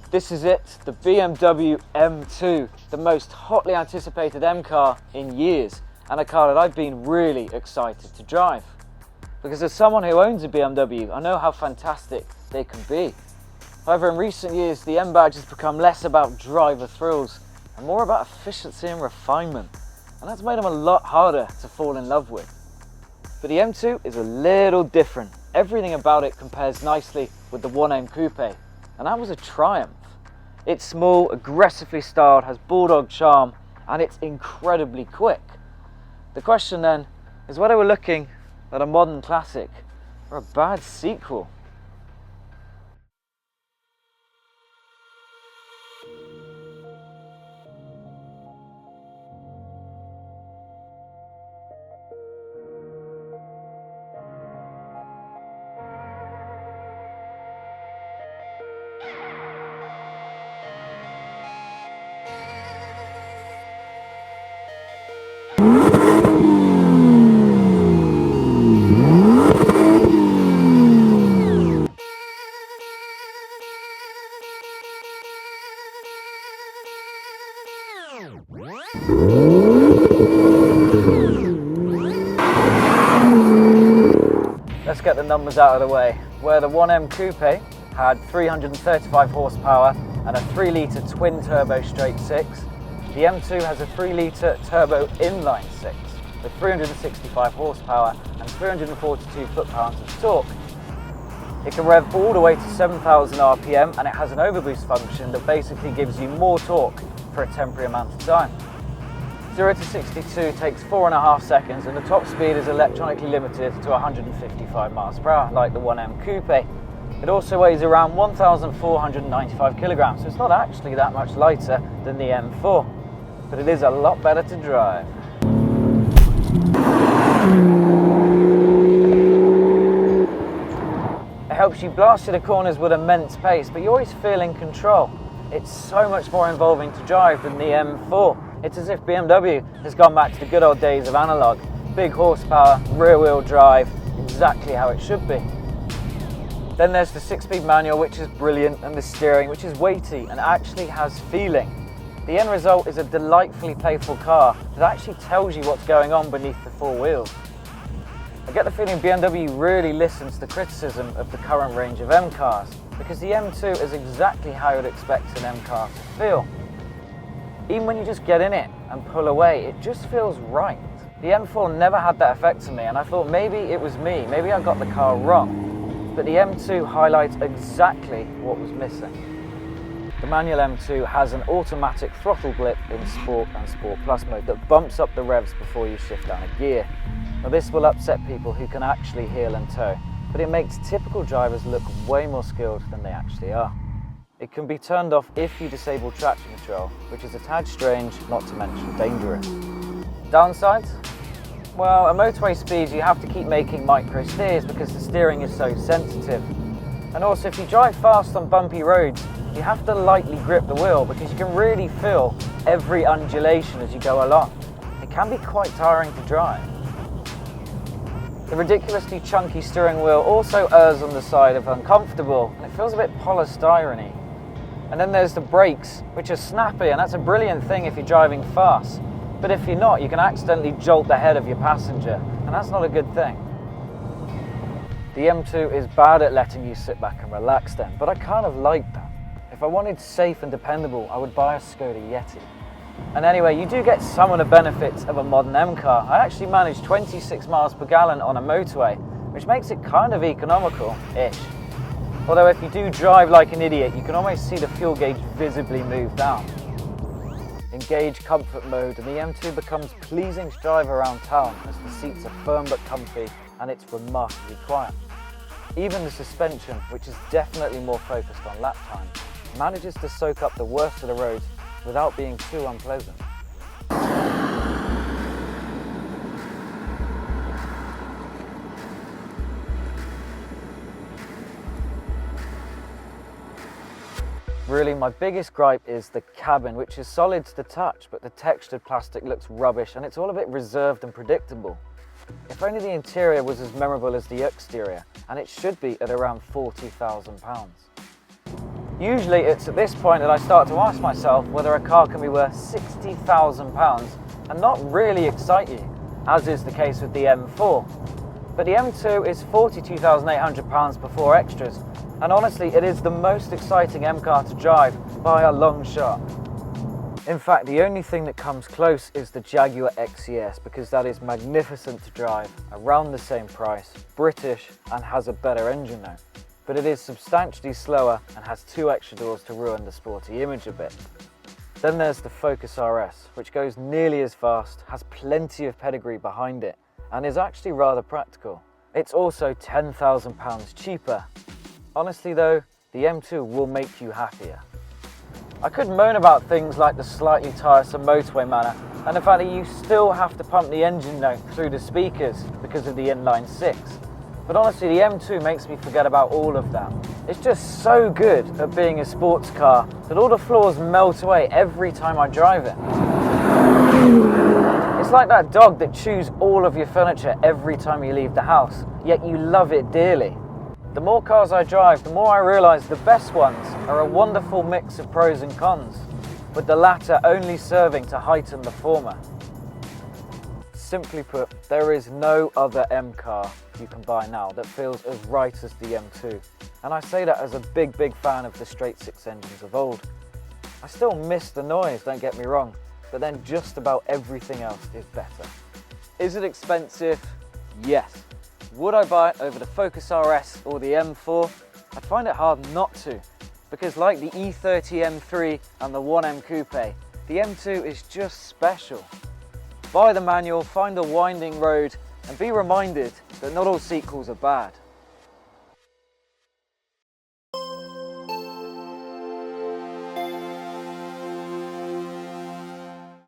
This is it, the BMW M2, the most hotly anticipated M car in years, and a car that I've been really excited to drive. Because as someone who owns a BMW, I know how fantastic they can be. However, in recent years, the M badge has become less about driver thrills and more about efficiency and refinement, and that's made them a lot harder to fall in love with. But the M2 is a little different. Everything about it compares nicely with the 1M Coupe, and that was a triumph. It's small, aggressively styled, has bulldog charm, and it's incredibly quick. The question then is whether we're looking at a modern classic or a bad sequel. Let's get the numbers out of the way. Where the 1M Coupe had 335 horsepower and a 3-litre twin-turbo straight 6, the M2 has a 3-litre turbo inline 6 with 365 horsepower and 342 foot-pounds of torque. It can rev all the way to 7,000 RPM, and it has an overboost function that basically gives you more torque for a temporary amount of time. 0 to 62 takes 4.5 seconds, and the top speed is electronically limited to 155 miles per hour, like the 1M Coupe. It also weighs around 1,495 kilograms, so it's not actually that much lighter than the M4, but it is a lot better to drive. It helps you blast through the corners with immense pace, but you always feel in control. It's so much more involving to drive than the M4. It's as if BMW has gone back to the good old days of analog. Big horsepower, rear-wheel drive, exactly how it should be. Then there's the 6-speed manual, which is brilliant, and the steering, which is weighty and actually has feeling. The end result is a delightfully playful car that actually tells you what's going on beneath the four wheels. I get the feeling BMW really listens to criticism of the current range of M cars, because the M2 is exactly how you'd expect an M car to feel. Even when you just get in it and pull away, it just feels right. The M4 never had that effect to me, and I thought maybe it was me, maybe I got the car wrong. But the M2 highlights exactly what was missing. The manual M2 has an automatic throttle grip in Sport and Sport Plus mode that bumps up the revs before you shift down a gear. Now this will upset people who can actually heel and tow, but it makes typical drivers look way more skilled than they actually are. It can be turned off if you disable traction control, which is a tad strange, not to mention dangerous. Downsides? Well, at motorway speeds you have to keep making micro steers because the steering is so sensitive. And also if you drive fast on bumpy roads, you have to lightly grip the wheel because you can really feel every undulation as you go along. It can be quite tiring to drive. The ridiculously chunky steering wheel also errs on the side of uncomfortable, and it feels a bit polystyrene. And then there's the brakes, which are snappy, and that's a brilliant thing if you're driving fast. But if you're not, you can accidentally jolt the head of your passenger, and that's not a good thing. The M2 is bad at letting you sit back and relax then, but I kind of like that. If I wanted safe and dependable, I would buy a Skoda Yeti. And anyway, you do get some of the benefits of a modern M car. I actually managed 26 miles per gallon on a motorway, which makes it kind of economical-ish. Although if you do drive like an idiot, you can almost see the fuel gauge visibly move down. Engage comfort mode, and the M2 becomes pleasing to drive around town as the seats are firm but comfy and it's remarkably quiet. Even the suspension, which is definitely more focused on lap time, manages to soak up the worst of the roads without being too unpleasant. Really, my biggest gripe is the cabin, which is solid to the touch, but the textured plastic looks rubbish and it's all a bit reserved and predictable. If only the interior was as memorable as the exterior, and it should be at around £40,000. Usually it's at this point that I start to ask myself whether a car can be worth £60,000 and not really excite you, as is the case with the M4. But the M2 is £42,800 before extras, and honestly it is the most exciting M car to drive by a long shot. In fact, the only thing that comes close is the Jaguar XES, because that is magnificent to drive, around the same price, British, and has a better engine though. But it is substantially slower and has 2 extra doors to ruin the sporty image a bit. Then there's the Focus RS, which goes nearly as fast, has plenty of pedigree behind it, and is actually rather practical. It's also £10,000 cheaper. Honestly though, the M2 will make you happier. I could moan about things like the slightly tiresome motorway manner and the fact that you still have to pump the engine note through the speakers because of the inline 6. But honestly, the M2 makes me forget about all of that. It's just so good at being a sports car that all the flaws melt away every time I drive it. It's like that dog that chews all of your furniture every time you leave the house, yet you love it dearly. The more cars I drive, the more I realise the best ones are a wonderful mix of pros and cons, with the latter only serving to heighten the former. Simply put, there is no other M car you can buy now that feels as right as the M2, and I say that as a big fan of the straight 6 engines of old. I still miss the noise, don't get me wrong, but then just about everything else is better. Is it expensive? Yes. Would I buy it over the Focus RS or the M4? I'd find it hard not to, because like the E30 M3 and the 1M Coupe, the M2 is just special. Buy the manual, find a winding road, and be reminded that not all sequels are bad.